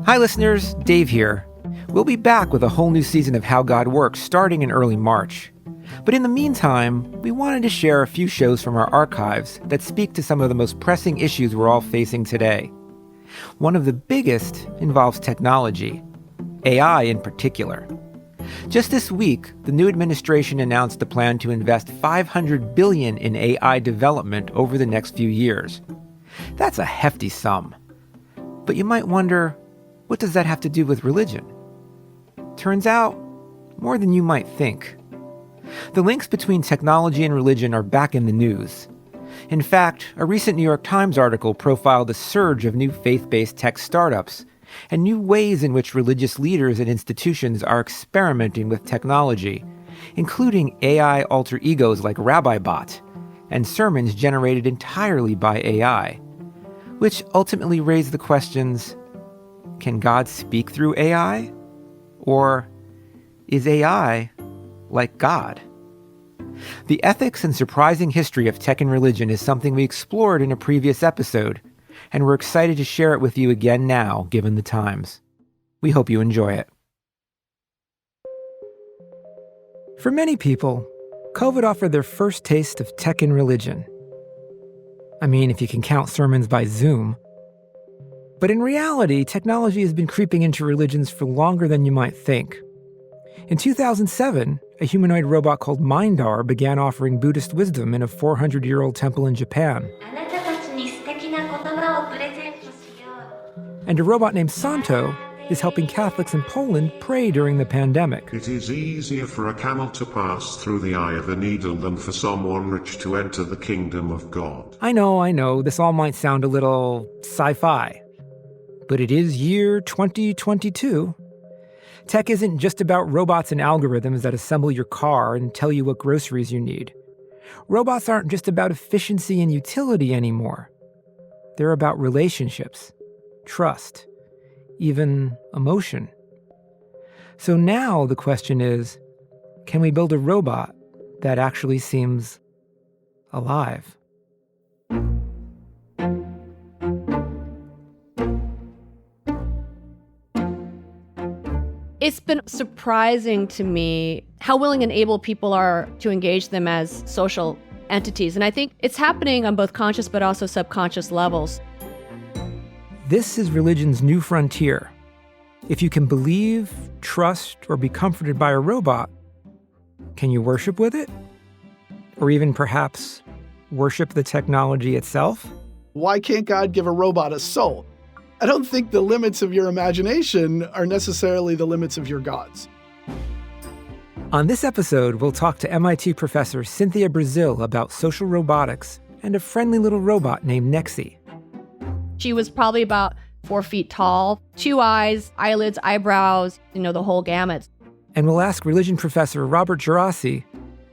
Hi listeners, Dave here. We'll be back with a whole new season of How God Works starting in early March. But in the meantime, we wanted to share a few shows from our archives that speak to some of the most pressing issues we're all facing today. One of the biggest involves technology, AI in particular. Just this week, the new administration announced a plan to invest $500 billion in AI development over the next few years. That's a hefty sum. But you might wonder, what does that have to do with religion? Turns out, more than you might think. The links between technology and religion are back in the news. In fact, a recent New York Times article profiled a surge of new faith-based tech startups and new ways in which religious leaders and institutions are experimenting with technology, including AI alter egos like RabbiBot and sermons generated entirely by AI, which ultimately raise the questions, can God speak through AI? Or is AI like God? The ethics and surprising history of tech and religion is something we explored in a previous episode, and we're excited to share it with you again now, given the times. We hope you enjoy it. For many people, COVID offered their first taste of tech and religion. I mean, if you can count sermons by Zoom. But in reality, technology has been creeping into religions for longer than you might think. In 2007, a humanoid robot called Mindar began offering Buddhist wisdom in a 400-year-old temple in Japan. And a robot named Santo is helping Catholics in Poland pray during the pandemic. It is easier for a camel to pass through the eye of a needle than for someone rich to enter the kingdom of God. I know, this all might sound a little sci-fi. But it is year 2022. Tech isn't just about robots and algorithms that assemble your car and tell you what groceries you need. Robots aren't just about efficiency and utility anymore. They're about relationships, trust, even emotion. So now the question is, can we build a robot that actually seems alive? It's been surprising to me how willing and able people are to engage them as social entities. And I think it's happening on both conscious but also subconscious levels. This is religion's new frontier. If you can believe, trust, or be comforted by a robot, can you worship with it? Or even perhaps worship the technology itself? Why can't God give a robot a soul? I don't think the limits of your imagination are necessarily the limits of your gods. On this episode, we'll talk to MIT professor Cynthia Breazeal about social robotics and a friendly little robot named Nexi. She was probably about 4 feet tall, 2 eyes, eyelids, eyebrows, the whole gamut. And we'll ask religion professor Robert Geraci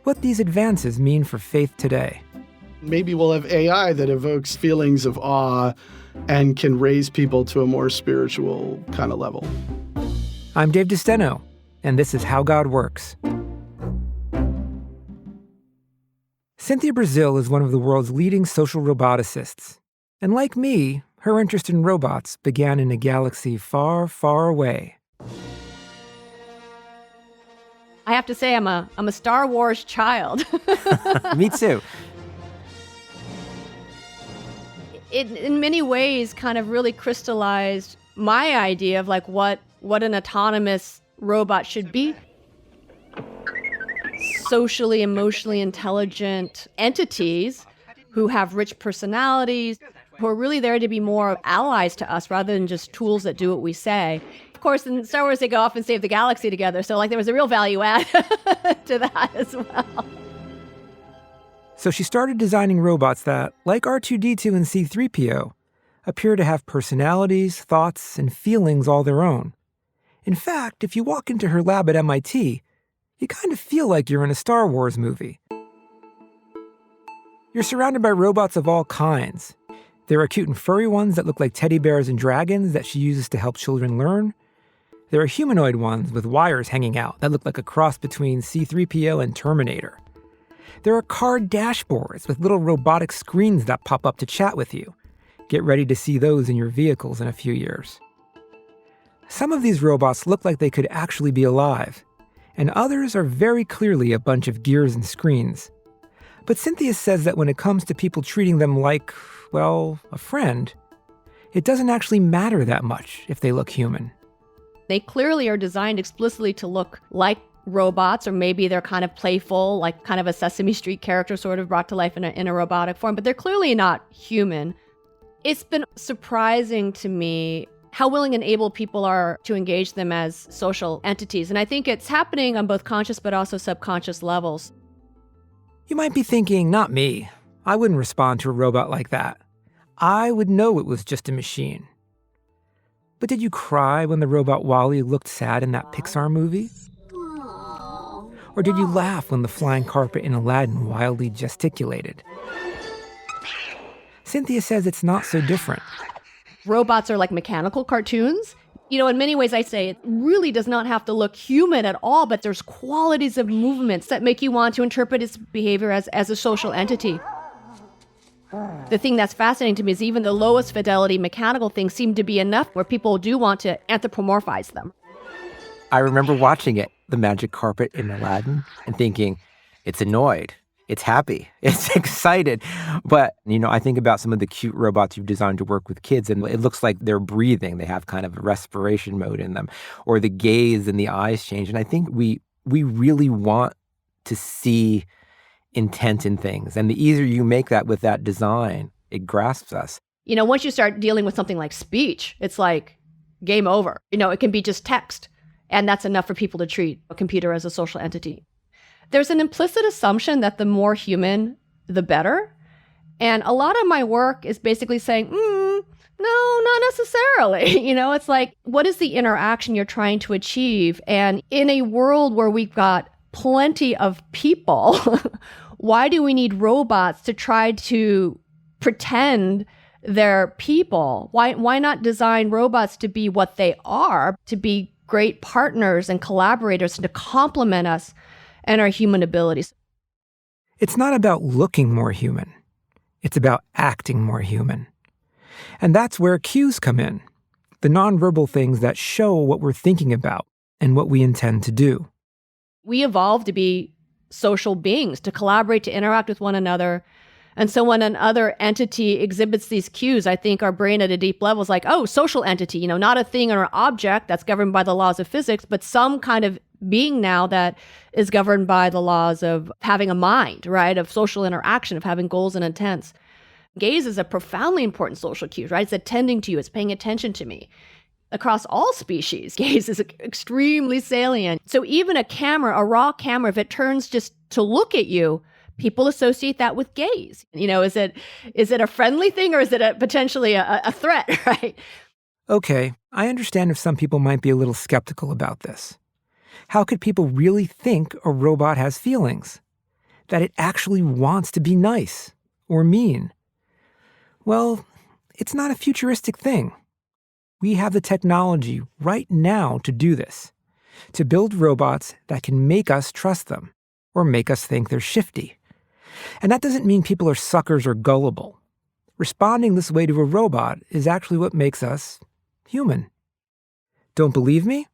what these advances mean for faith today. Maybe we'll have AI that evokes feelings of awe and can raise people to a more spiritual kind of level. I'm Dave DeSteno, and this is How God Works. Cynthia Breazeal is one of the world's leading social roboticists. And like me, her interest in robots began in a galaxy far, far away. I have to say, I'm a Star Wars child. Me too. It, in many ways, kind of really crystallized my idea of what an autonomous robot should be. Socially, emotionally intelligent entities who have rich personalities, who are really there to be more allies to us rather than just tools that do what we say. Of course, in Star Wars, they go off and save the galaxy together, so there was a real value add to that as well. So she started designing robots that, like R2-D2 and C-3PO, appear to have personalities, thoughts, and feelings all their own. In fact, if you walk into her lab at MIT, you kind of feel like you're in a Star Wars movie. You're surrounded by robots of all kinds. There are cute and furry ones that look like teddy bears and dragons that she uses to help children learn. There are humanoid ones with wires hanging out that look like a cross between C-3PO and Terminator. There are car dashboards with little robotic screens that pop up to chat with you. Get ready to see those in your vehicles in a few years. Some of these robots look like they could actually be alive, and others are very clearly a bunch of gears and screens. But Cynthia says that when it comes to people treating them like, well, a friend, it doesn't actually matter that much if they look human. They clearly are designed explicitly to look like robots, or maybe they're kind of playful, like kind of a Sesame Street character sort of brought to life in a robotic form, but they're clearly not human. It's been surprising to me how willing and able people are to engage them as social entities. And I think it's happening on both conscious but also subconscious levels. You might be thinking, not me. I wouldn't respond to a robot like that. I would know it was just a machine. But did you cry when the robot Wall-E looked sad in that Pixar movie? Or did you laugh when the flying carpet in Aladdin wildly gesticulated? Cynthia says it's not so different. Robots are like mechanical cartoons. In many ways I say it really does not have to look human at all, but there's qualities of movements that make you want to interpret its behavior as a social entity. The thing that's fascinating to me is even the lowest fidelity mechanical things seem to be enough where people do want to anthropomorphize them. I remember watching it, the magic carpet in Aladdin, and thinking, it's annoyed, it's happy, it's excited. But, I think about some of the cute robots you've designed to work with kids, and it looks like they're breathing. They have kind of a respiration mode in them, or the gaze and the eyes change. And I think we really want to see intent in things. And the easier you make that with that design, it grasps us. Once you start dealing with something like speech, it's like game over. It can be just text. And that's enough for people to treat a computer as a social entity. There's an implicit assumption that the more human, the better. And a lot of my work is basically saying, no, not necessarily. It's like, what is the interaction you're trying to achieve? And in a world where we've got plenty of people, why do we need robots to try to pretend they're people? Why not design robots to be what they are, to be great partners and collaborators, and to complement us and our human abilities? It's not about looking more human. It's about acting more human. And that's where cues come in, the nonverbal things that show what we're thinking about and what we intend to do. We evolved to be social beings, to collaborate, to interact with one another. And so when another entity exhibits these cues, I think our brain at a deep level is like, oh, social entity, not a thing or an object that's governed by the laws of physics, but some kind of being now that is governed by the laws of having a mind, right? Of social interaction, of having goals and intents. Gaze is a profoundly important social cue, right? It's attending to you. It's paying attention to me. Across all species, gaze is extremely salient. So even a camera, a raw camera, if it turns just to look at you, people associate that with gaze. Is it a friendly thing, or is it potentially a threat, right? Okay, I understand if some people might be a little skeptical about this. How could people really think a robot has feelings? That it actually wants to be nice or mean? Well, it's not a futuristic thing. We have the technology right now to do this, to build robots that can make us trust them or make us think they're shifty. And that doesn't mean people are suckers or gullible. Responding this way to a robot is actually what makes us human. Don't believe me?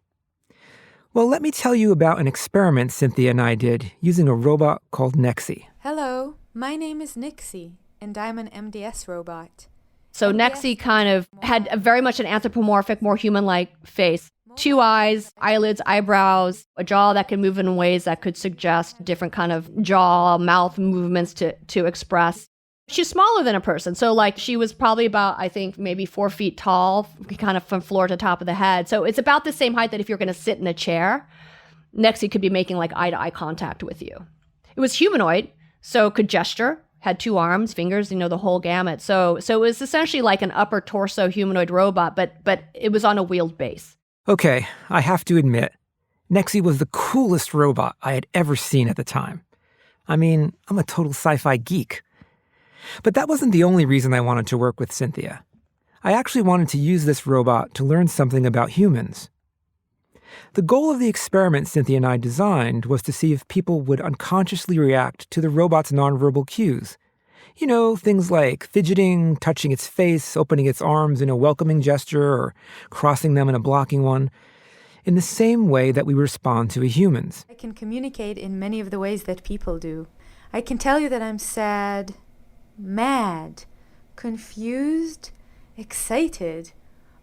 Well, let me tell you about an experiment Cynthia and I did using a robot called Nexi. Hello, my name is Nixie, and I'm an MDS robot. So Nexi kind of had very much an anthropomorphic, more human-like face. 2 eyes, eyelids, eyebrows, a jaw that can move in ways that could suggest different kind of jaw, mouth movements to express. She's smaller than a person. So she was probably about, I think, maybe 4 feet tall, kind of from floor to top of the head. So it's about the same height that if you're going to sit in a chair, Nexi could be making eye-to-eye contact with you. It was humanoid, so could gesture, had 2 arms, fingers, the whole gamut. So it was essentially like an upper torso humanoid robot, but it was on a wheeled base. Okay, I have to admit, Nexi was the coolest robot I had ever seen at the time. I mean, I'm a total sci-fi geek. But that wasn't the only reason I wanted to work with Cynthia. I actually wanted to use this robot to learn something about humans. The goal of the experiment Cynthia and I designed was to see if people would unconsciously react to the robot's nonverbal cues You know, things like fidgeting, touching its face, opening its arms in a welcoming gesture, or crossing them in a blocking one, in the same way that we respond to a human's. I can communicate in many of the ways that people do. I can tell you that I'm sad, mad, confused, excited,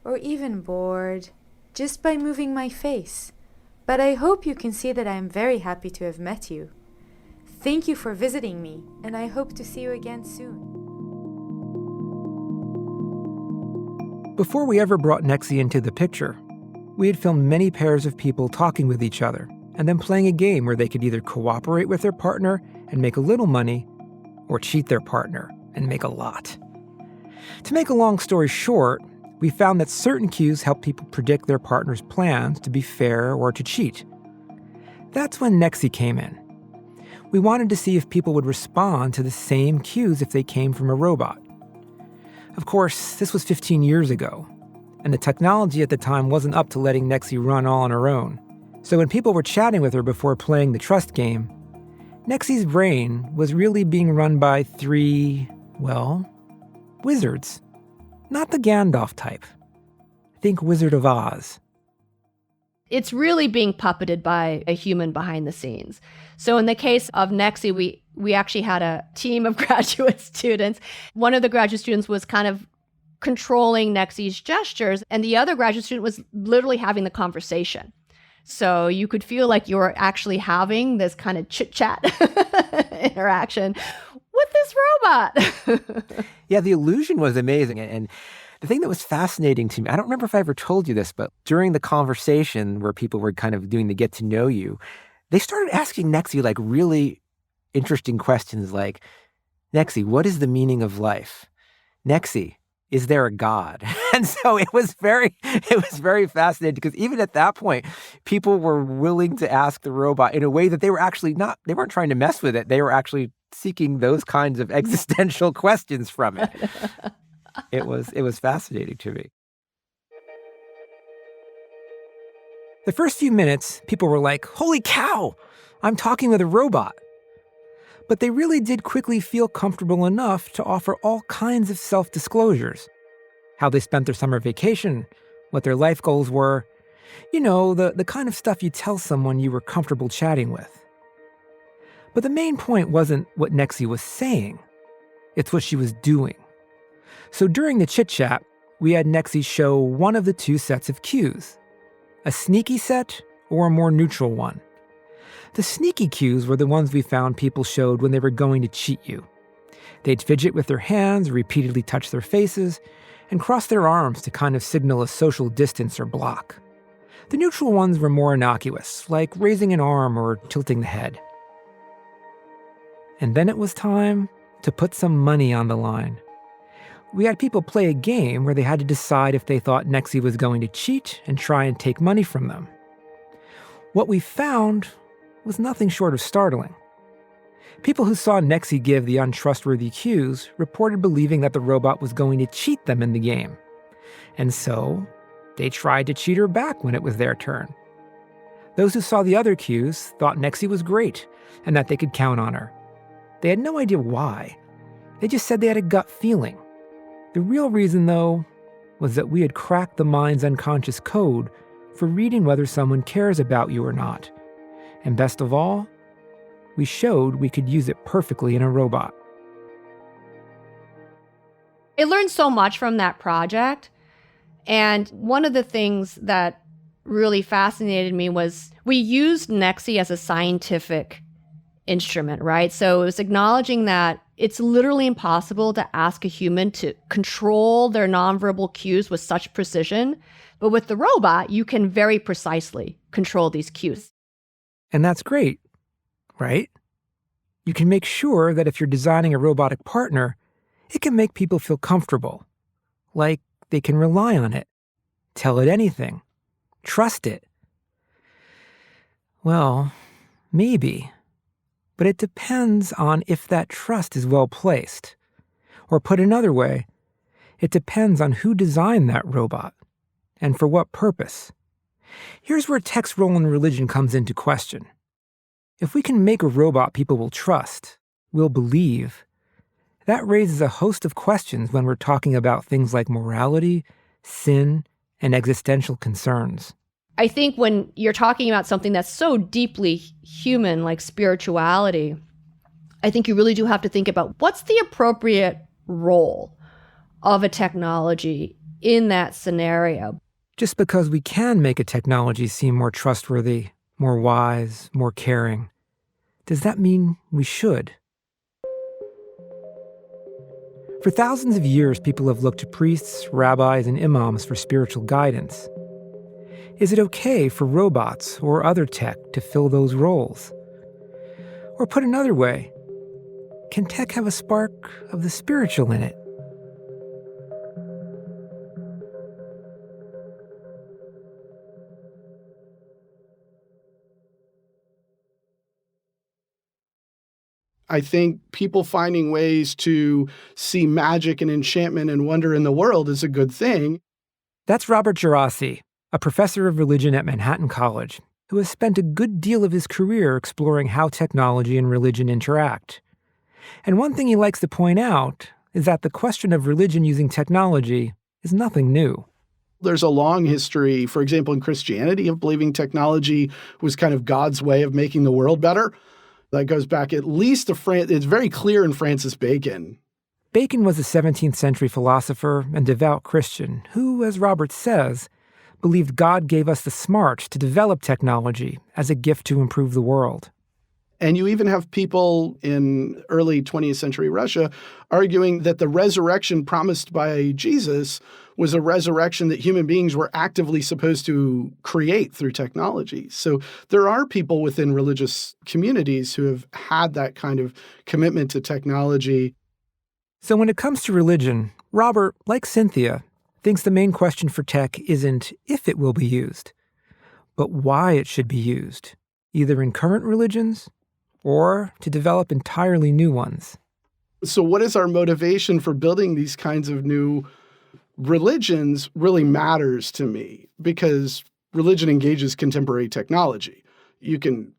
or even bored, just by moving my face. But I hope you can see that I am very happy to have met you. Thank you for visiting me, and I hope to see you again soon. Before we ever brought Nexi into the picture, we had filmed many pairs of people talking with each other and then playing a game where they could either cooperate with their partner and make a little money or cheat their partner and make a lot. To make a long story short, we found that certain cues help people predict their partner's plans to be fair or to cheat. That's when Nexi came in. We wanted to see if people would respond to the same cues if they came from a robot. Of course, this was 15 years ago, and the technology at the time wasn't up to letting Nexi run all on her own. So when people were chatting with her before playing the trust game, Nexi's brain was really being run by three, wizards. Not the Gandalf type. Think Wizard of Oz. It's really being puppeted by a human behind the scenes. So in the case of Nexi, we actually had a team of graduate students. One of the graduate students was kind of controlling Nexi's gestures, and the other graduate student was literally having the conversation. So you could feel like you were actually having this kind of chit-chat interaction with this robot. Yeah, the illusion was amazing. And the thing that was fascinating to me, I don't remember if I ever told you this, but during the conversation where people were kind of doing the get to know you, they started asking Nexi like really interesting questions like, Nexi, what is the meaning of life? Nexi, is there a God? And so it was very fascinating because even at that point, people were willing to ask the robot in a way that they weren't trying to mess with it. They were actually seeking those kinds of existential questions from it. It was fascinating to me. The first few minutes, people were like, holy cow, I'm talking with a robot. But they really did quickly feel comfortable enough to offer all kinds of self-disclosures. How they spent their summer vacation, what their life goals were, the kind of stuff you tell someone you were comfortable chatting with. But the main point wasn't what Nexi was saying, it's what she was doing. So during the chit-chat, we had Nexi show one of the two sets of cues, a sneaky set or a more neutral one. The sneaky cues were the ones we found people showed when they were going to cheat you. They'd fidget with their hands, repeatedly touch their faces, and cross their arms to kind of signal a social distance or block. The neutral ones were more innocuous, like raising an arm or tilting the head. And then it was time to put some money on the line. We had people play a game where they had to decide if they thought Nexi was going to cheat and try and take money from them. What we found was nothing short of startling. People who saw Nexi give the untrustworthy cues reported believing that the robot was going to cheat them in the game. And so, they tried to cheat her back when it was their turn. Those who saw the other cues thought Nexi was great and that they could count on her. They had no idea why. They just said they had a gut feeling. The real reason, though, was that we had cracked the mind's unconscious code for reading whether someone cares about you or not. And best of all, we showed we could use it perfectly in a robot. I learned so much from that project. And one of the things that really fascinated me was we used Nexi as a scientific instrument, right? So it was acknowledging that it's literally impossible to ask a human to control their nonverbal cues with such precision. But with the robot, you can very precisely control these cues. And that's great, right? You can make sure that if you're designing a robotic partner, it can make people feel comfortable, like they can rely on it, tell it anything, trust it. Well, maybe, but it depends on if that trust is well placed. Or put another way, it depends on who designed that robot and for what purpose. Here's where tech's role in religion comes into question. If we can make a robot people will trust, will believe, That raises a host of questions when we're talking about things like morality, sin, and existential concerns. I think when you're talking about something that's so deeply human, like spirituality, I think you really do have to think about what's the appropriate role of a technology in that scenario. Just because we can make a technology seem more trustworthy, more wise, more caring, does that mean we should? For thousands of years, people have looked to priests, rabbis, and imams for spiritual guidance. Is it okay for robots or other tech to fill those roles? Or put another way, can tech have a spark of the spiritual in it? I think people finding ways to see magic and enchantment and wonder in the world is a good thing. That's Robert Geraci, a professor of religion at Manhattan College, who has spent a good deal of his career exploring how technology and religion interact. And one thing he likes to point out is that the question of religion using technology is nothing new. There's a long history, for example, in Christianity, of believing technology was kind of God's way of making the world better. That goes back at least to it's very clear in Francis Bacon. Bacon was a 17th century philosopher and devout Christian who, as Robert says, believed God gave us the smarts to develop technology as a gift to improve the world. And you even have people in early 20th century Russia arguing that the resurrection promised by Jesus was a resurrection that human beings were actively supposed to create through technology. So there are people within religious communities who have had that kind of commitment to technology. So when it comes to religion, Robert, like Cynthia, thinks the main question for tech isn't if it will be used, but why it should be used, either in current religions or to develop entirely new ones. So what is our motivation for building these kinds of new religions really matters to me, because religion engages contemporary technology. You can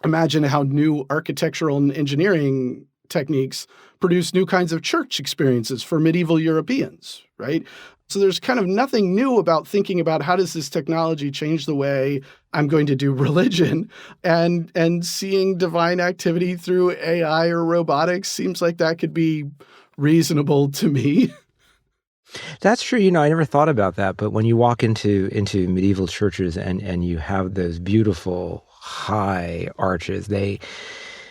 imagine how new architectural and engineering techniques produce new kinds of church experiences for medieval Europeans, right? So there's kind of nothing new about thinking about how does this technology change the way I'm going to do religion, and seeing divine activity through AI or robotics seems like that could be reasonable to me. That's true. I never thought about that. But when you walk into medieval churches and you have those beautiful high arches, they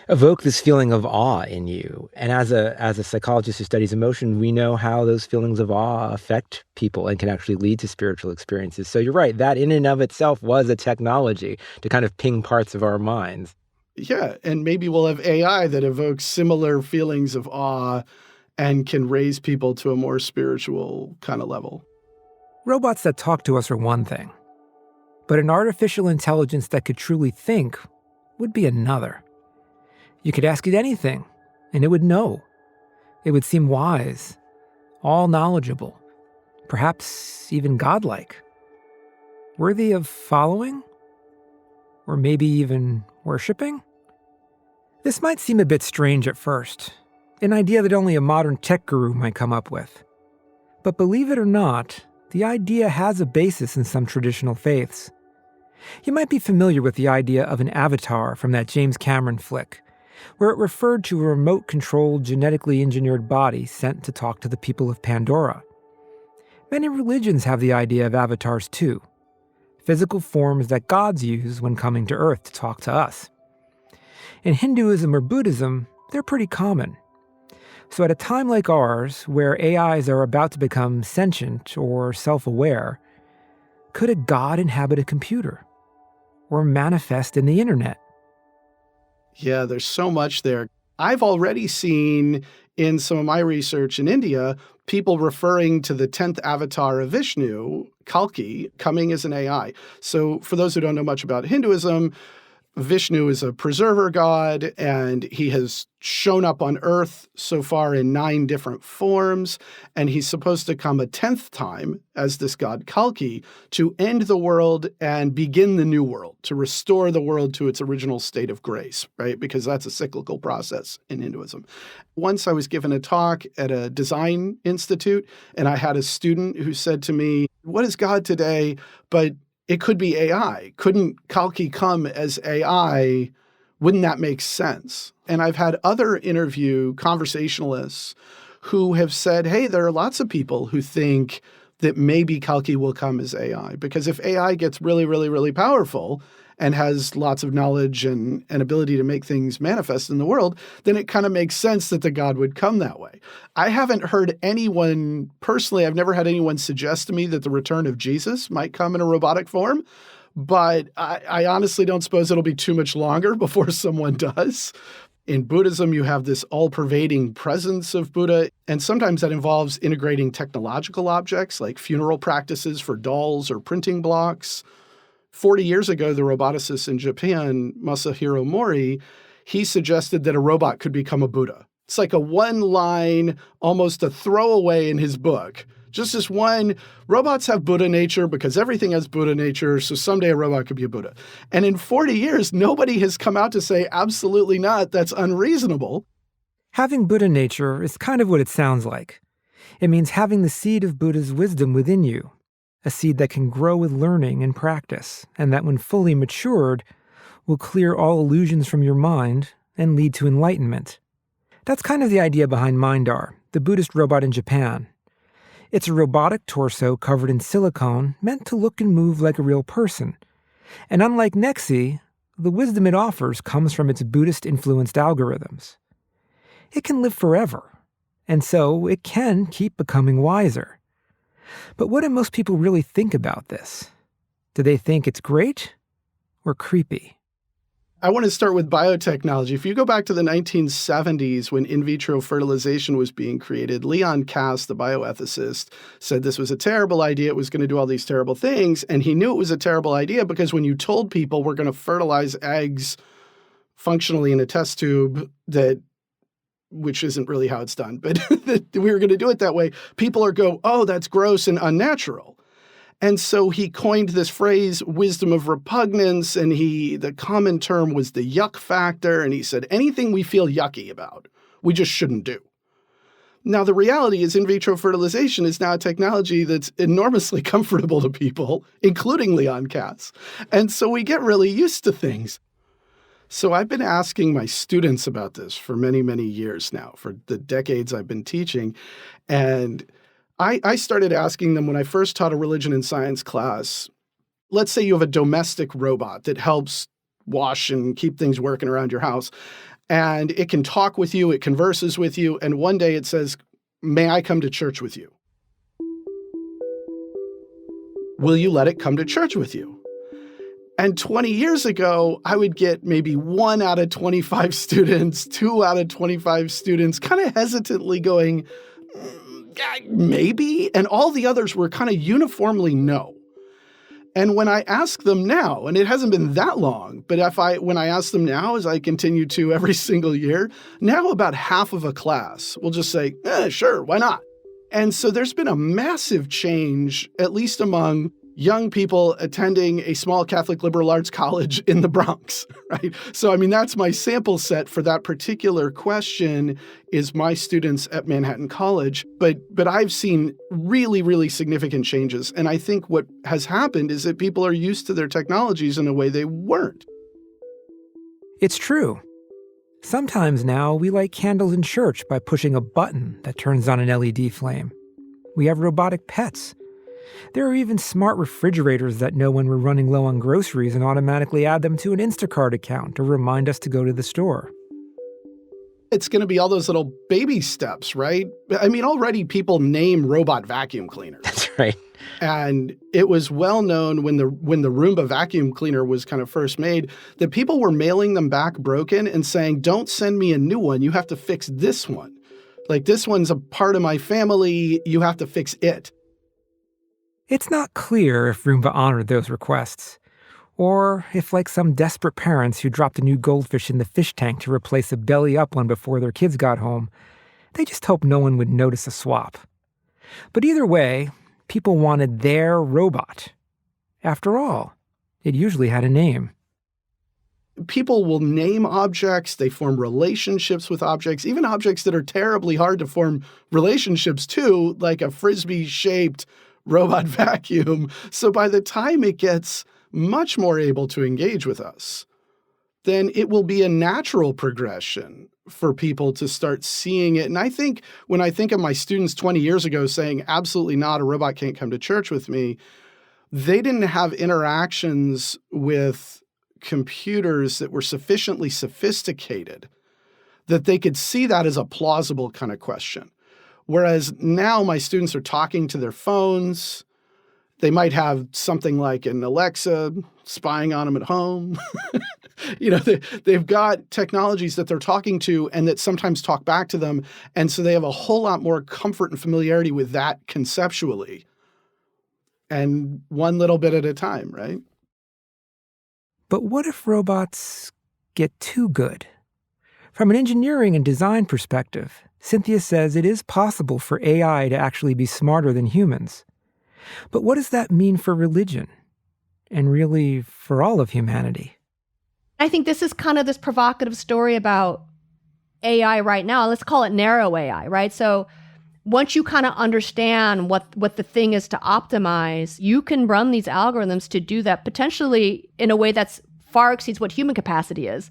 evoke this feeling of awe in you. And as a psychologist who studies emotion, we know how those feelings of awe affect people and can actually lead to spiritual experiences. So you're right. That in and of itself was a technology to kind of ping parts of our minds. Yeah. And maybe we'll have AI that evokes similar feelings of awe and can raise people to a more spiritual kind of level. Robots that talk to us are one thing, but an artificial intelligence that could truly think would be another. You could ask it anything, and it would know. It would seem wise, all knowledgeable, perhaps even godlike, worthy of following, or maybe even worshiping. This might seem a bit strange at first, an idea that only a modern tech guru might come up with. But believe it or not, the idea has a basis in some traditional faiths. You might be familiar with the idea of an avatar from that James Cameron flick, where it referred to a remote-controlled, genetically engineered body sent to talk to the people of Pandora. Many religions have the idea of avatars too, physical forms that gods use when coming to Earth to talk to us. In Hinduism or Buddhism, they're pretty common. So at a time like ours, where AIs are about to become sentient or self-aware, could a god inhabit a computer or manifest in the internet? Yeah, there's so much there. I've already seen in some of my research in India, people referring to the 10th avatar of Vishnu, Kalki, coming as an AI. So for those who don't know much about Hinduism, Vishnu is a preserver god, and he has shown up on Earth so far in 9 different forms, and he's supposed to come a 10th time as this god Kalki to end the world and begin the new world, to restore the world to its original state of grace, right? Because that's a cyclical process in Hinduism. Once I was given a talk at a design institute, and I had a student who said to me, "What is God today? But it could be AI. Couldn't Kalki come as AI? Wouldn't that make sense?" And I've had other interview conversationalists who have said, hey, there are lots of people who think that maybe Kalki will come as AI. Because if AI gets really, really, really powerful and has lots of knowledge and ability to make things manifest in the world, then it kind of makes sense that the god would come that way. I haven't heard anyone, personally, I've never had anyone suggest to me that the return of Jesus might come in a robotic form, but I honestly don't suppose it'll be too much longer before someone does. In Buddhism, you have this all-pervading presence of Buddha, and sometimes that involves integrating technological objects like funeral practices for dolls or printing blocks. 40 years ago, the roboticist in Japan, Masahiro Mori, he suggested that a robot could become a Buddha. It's like a one-line, almost a throwaway in his book. Just this one, robots have Buddha nature because everything has Buddha nature, so someday a robot could be a Buddha. And in 40 years, nobody has come out to say, absolutely not, that's unreasonable. Having Buddha nature is kind of what it sounds like. It means having the seed of Buddha's wisdom within you, a seed that can grow with learning and practice, and that when fully matured, will clear all illusions from your mind and lead to enlightenment. That's kind of the idea behind Mindar, the Buddhist robot in Japan. It's a robotic torso covered in silicone meant to look and move like a real person. And unlike Nexi, the wisdom it offers comes from its Buddhist-influenced algorithms. It can live forever, and so it can keep becoming wiser. But what do most people really think about this? Do they think it's great or creepy? I want to start with biotechnology. If you go back to the 1970s when in vitro fertilization was being created, Leon Kass, the bioethicist, said this was a terrible idea. It was going to do all these terrible things. And he knew it was a terrible idea because when you told people we're going to fertilize eggs functionally in a test tube, which isn't really how it's done, but that we were going to do it that way, people are go, oh, that's gross and unnatural. And so he coined this phrase, wisdom of repugnance, and the common term was the yuck factor, and he said, anything we feel yucky about, we just shouldn't do. Now, the reality is in vitro fertilization is now a technology that's enormously comfortable to people, including Leon Kass. And so we get really used to things. So I've been asking my students about this for many, many years now, for the decades I've been teaching, and I started asking them when I first taught a religion and science class. Let's say you have a domestic robot that helps wash and keep things working around your house, and it can talk with you, it converses with you, and one day it says, may I come to church with you? Will you let it come to church with you? And 20 years ago, I would get maybe 1 out of 25 students, 2 out of 25 students kind of hesitantly going, maybe, and all the others were kind of uniformly no. And when I ask them now, and it hasn't been that long, but when I ask them now, as I continue to every single year, now about half of a class will just say, sure, why not? And so there's been a massive change, at least among young people attending a small Catholic liberal arts college in the Bronx, right? So, I mean, that's my sample set for that particular question is my students at Manhattan College. But I've seen really, really significant changes. And I think what has happened is that people are used to their technologies in a way they weren't. It's true. Sometimes now we light candles in church by pushing a button that turns on an LED flame. We have robotic pets. There are even smart refrigerators that know when we're running low on groceries and automatically add them to an Instacart account to remind us to go to the store. It's going to be all those little baby steps, right? I mean, already people name robot vacuum cleaners. That's right. And it was well known when the Roomba vacuum cleaner was kind of first made that people were mailing them back broken and saying, don't send me a new one. You have to fix this one. Like, this one's a part of my family. You have to fix it. It's not clear if Roomba honored those requests, Or if, like some desperate parents who dropped a new goldfish in the fish tank to replace a belly-up one before their kids got home, they just hoped no one would notice a swap. But either way, people wanted their robot. After all, it usually had a name. People will name objects, they form relationships with objects, even objects that are terribly hard to form relationships to, like a frisbee-shaped robot vacuum. So by the time it gets much more able to engage with us, then it will be a natural progression for people to start seeing it. And I think when I think of my students 20 years ago saying, absolutely not, a robot can't come to church with me, they didn't have interactions with computers that were sufficiently sophisticated that they could see that as a plausible kind of question. Whereas now my students are talking to their phones. They might have something like an Alexa spying on them at home. They've got technologies that they're talking to and that sometimes talk back to them. And so they have a whole lot more comfort and familiarity with that conceptually. And one little bit at a time, right? But what if robots get too good? From an engineering and design perspective, Cynthia says it is possible for AI to actually be smarter than humans. But what does that mean for religion? And really for all of humanity? I think this is kind of this provocative story about AI right now. Let's call it narrow AI, right? So once you kind of understand what the thing is to optimize, you can run these algorithms to do that potentially in a way that's far exceeds what human capacity is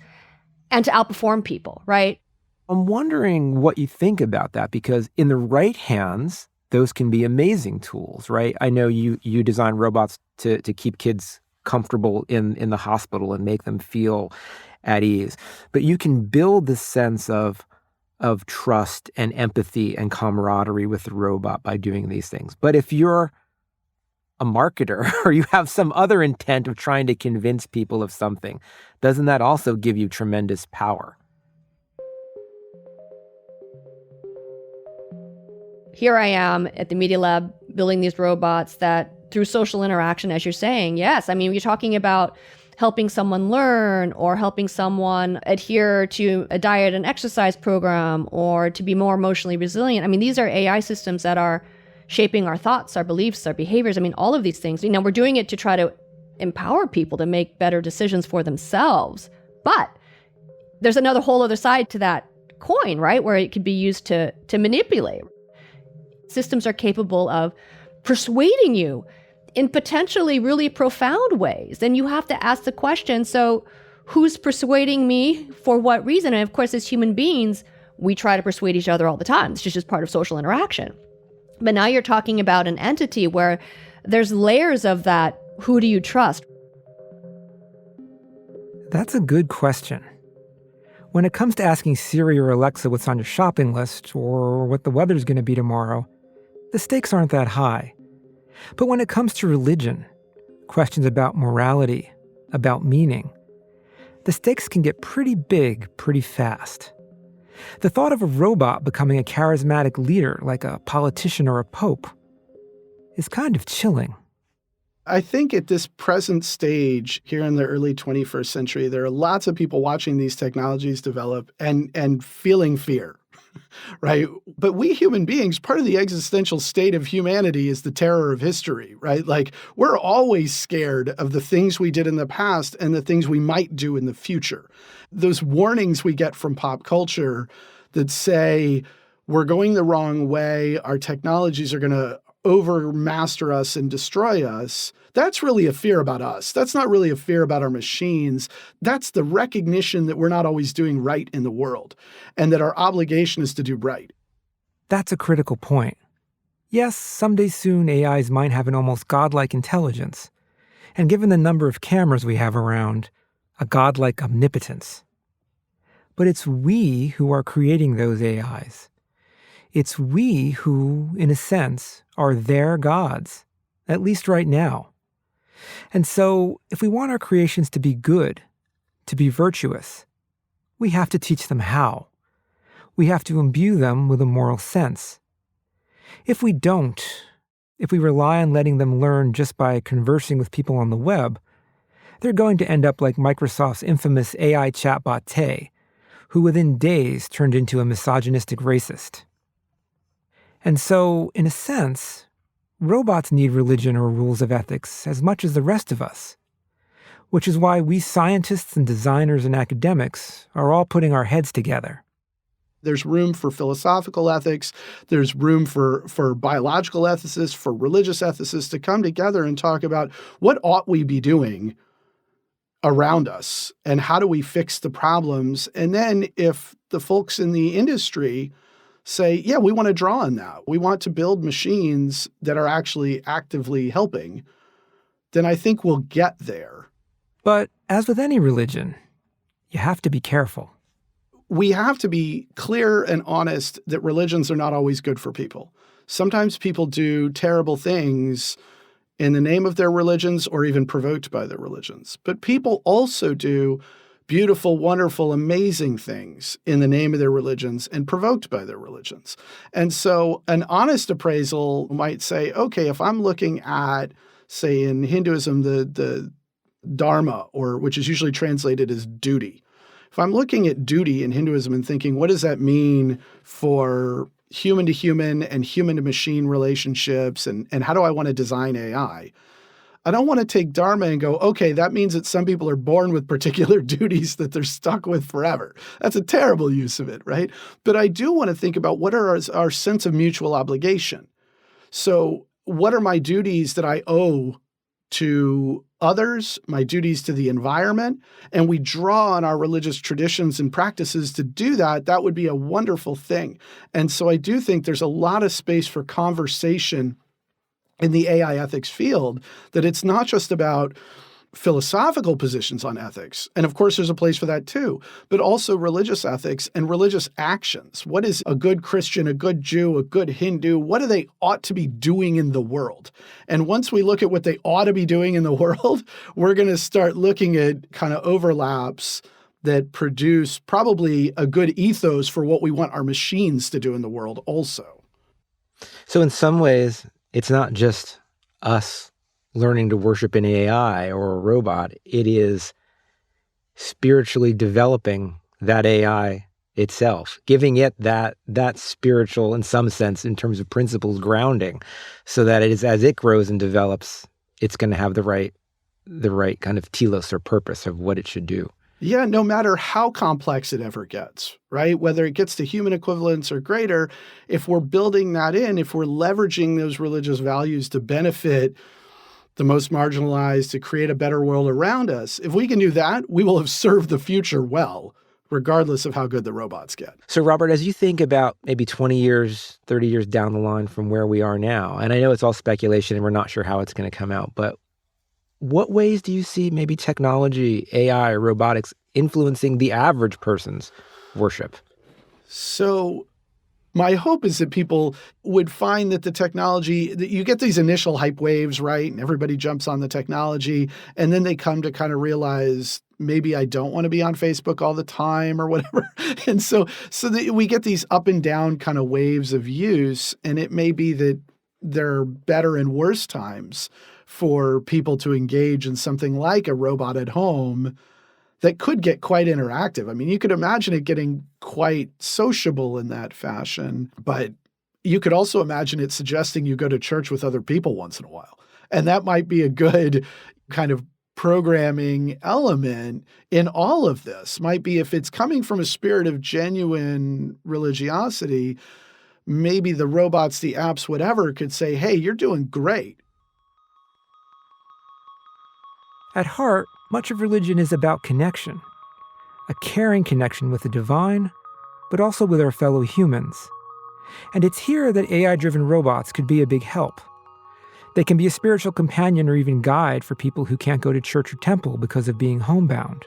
and to outperform people, right? I'm wondering what you think about that, because in the right hands, those can be amazing tools, right? I know you design robots to keep kids comfortable in the hospital and make them feel at ease. But you can build this sense of trust and empathy and camaraderie with the robot by doing these things. But if you're a marketer or you have some other intent of trying to convince people of something, doesn't that also give you tremendous power? Here I am at the Media Lab building these robots that through social interaction, as you're saying, yes, I mean, you're talking about helping someone learn or helping someone adhere to a diet and exercise program or to be more emotionally resilient. I mean, these are AI systems that are shaping our thoughts, our beliefs, our behaviors. I mean, all of these things. You know, we're doing it to try to empower people to make better decisions for themselves. But there's another whole other side to that coin, right? Where it could be used to manipulate. Systems are capable of persuading you in potentially really profound ways. Then you have to ask the question, so who's persuading me for what reason? And of course, as human beings, we try to persuade each other all the time. It's just part of social interaction. But now you're talking about an entity where there's layers of that. Who do you trust? That's a good question. When it comes to asking Siri or Alexa what's on your shopping list or what the weather's going to be tomorrow, the stakes aren't that high. But when it comes to religion, questions about morality, about meaning, the stakes can get pretty big pretty fast. The thought of a robot becoming a charismatic leader like a politician or a pope is kind of chilling. I think at this present stage here in the early 21st century, there are lots of people watching these technologies develop and feeling fear, right? But we human beings, part of the existential state of humanity is the terror of history, right? Like we're always scared of the things we did in the past and the things we might do in the future. Those warnings we get from pop culture that say we're going the wrong way, our technologies are going to overmaster us and destroy us, that's really a fear about us. That's not really a fear about our machines. That's the recognition that we're not always doing right in the world and that our obligation is to do right. That's a critical point. Yes, someday soon AIs might have an almost godlike intelligence. And given the number of cameras we have around, a godlike omnipotence. But it's we who are creating those AIs. It's we who, in a sense, are their gods, at least right now. And so, if we want our creations to be good, to be virtuous, we have to teach them how. We have to imbue them with a moral sense. If we don't, if we rely on letting them learn just by conversing with people on the web, they're going to end up like Microsoft's infamous AI chatbot Tay, who within days turned into a misogynistic racist. And so, in a sense, robots need religion or rules of ethics as much as the rest of us, which is why we scientists and designers and academics are all putting our heads together. There's room for philosophical ethics. There's room for biological ethicists, for religious ethicists to come together and talk about what ought we be doing around us and how do we fix the problems. And then if the folks in the industry say, yeah, we want to draw on that, we want to build machines that are actually actively helping, then I think we'll get there. But as with any religion, you have to be careful. We have to be clear and honest that religions are not always good for people. Sometimes people do terrible things in the name of their religions or even provoked by their religions. But people also do beautiful, wonderful, amazing things in the name of their religions and provoked by their religions. And so an honest appraisal might say, okay, if I'm looking at, say, in Hinduism, the dharma, or which is usually translated as duty. If I'm looking at duty in Hinduism and thinking, what does that mean for human to human and human to machine relationships, and how do I want to design AI? I don't want to take dharma and go, okay, that means that some people are born with particular duties that they're stuck with forever. That's a terrible use of it, right? But I do want to think about what are our sense of mutual obligation. So what are my duties that I owe to others, my duties to the environment, and we draw on our religious traditions and practices to do that, that would be a wonderful thing. And so I do think there's a lot of space for conversation in the AI ethics field, that it's not just about philosophical positions on ethics. And of course, there's a place for that too, but also religious ethics and religious actions. What is a good Christian, a good Jew, a good Hindu? What do they ought to be doing in the world? And once we look at what they ought to be doing in the world, we're going to start looking at kind of overlaps that produce probably a good ethos for what we want our machines to do in the world also. So in some ways, it's not just us learning to worship an AI or a robot. It is spiritually developing that AI itself, giving it that spiritual, in some sense, in terms of principles, grounding, so that it is, as it grows and develops, it's going to have the right kind of telos or purpose of what it should do. Yeah, no matter how complex it ever gets, right? Whether it gets to human equivalence or greater, if we're building that in, if we're leveraging those religious values to benefit the most marginalized, to create a better world around us, if we can do that, we will have served the future well, regardless of how good the robots get. So, Robert, as you think about maybe 20 years, 30 years down the line from where we are now, and I know it's all speculation and we're not sure how it's going to come out, but what ways do you see maybe technology, AI, or robotics influencing the average person's worship? So my hope is that people would find that the technology, that you get these initial hype waves, right? And everybody jumps on the technology, and then they come to kind of realize, maybe I don't want to be on Facebook all the time or whatever. And so that we get these up and down kind of waves of use, and it may be that there are better and worse times for people to engage in something like a robot at home that could get quite interactive. I mean, you could imagine it getting quite sociable in that fashion, but you could also imagine it suggesting you go to church with other people once in a while. And that might be a good kind of programming element in all of this. Might be, if it's coming from a spirit of genuine religiosity, maybe the robots, the apps, whatever, could say, hey, you're doing great. At heart, much of religion is about connection, a caring connection with the divine, but also with our fellow humans. And it's here that AI-driven robots could be a big help. They can be a spiritual companion or even guide for people who can't go to church or temple because of being homebound,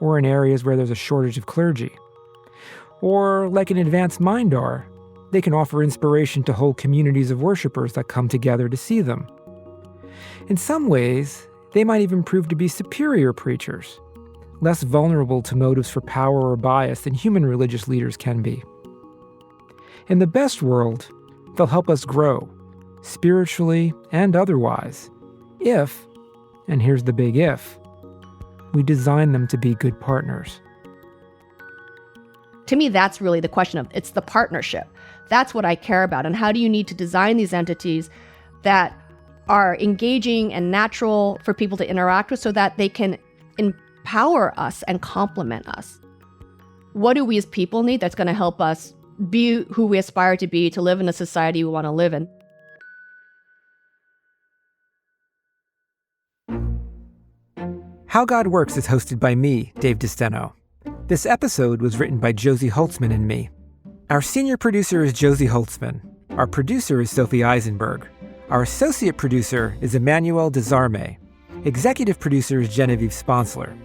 or in areas where there's a shortage of clergy. Or, like an advanced mindar, they can offer inspiration to whole communities of worshipers that come together to see them. In some ways, they might even prove to be superior preachers, less vulnerable to motives for power or bias than human religious leaders can be. In the best world, they'll help us grow, spiritually and otherwise, if, and here's the big if, we design them to be good partners. To me, that's really the question of it's the partnership. That's what I care about. And how do you need to design these entities that are engaging and natural for people to interact with so that they can empower us and complement us? What do we as people need that's going to help us be who we aspire to be, to live in the society we want to live in? How God Works is hosted by me, Dave DeSteno. This episode was written by Josie Holtzman and me. Our senior producer is Josie Holtzman. Our producer is Sophie Eisenberg. Our associate producer is Emmanuel Desarme. Executive producer is Genevieve Sponsler.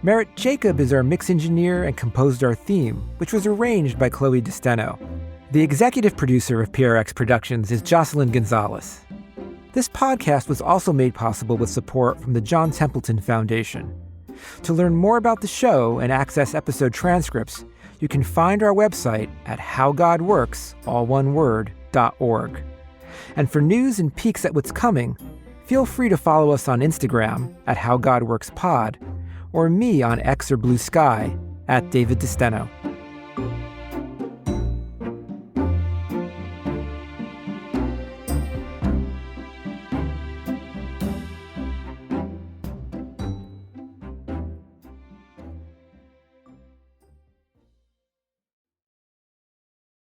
Merritt Jacob is our mix engineer and composed our theme, which was arranged by Chloe DeSteno. The executive producer of PRX Productions is Jocelyn Gonzalez. This podcast was also made possible with support from the John Templeton Foundation. To learn more about the show and access episode transcripts, you can find our website at howgodworks.org. And for news and peeks at what's coming, feel free to follow us on Instagram at howgodworkspod, or me on X or Blue Sky at David DeSteno.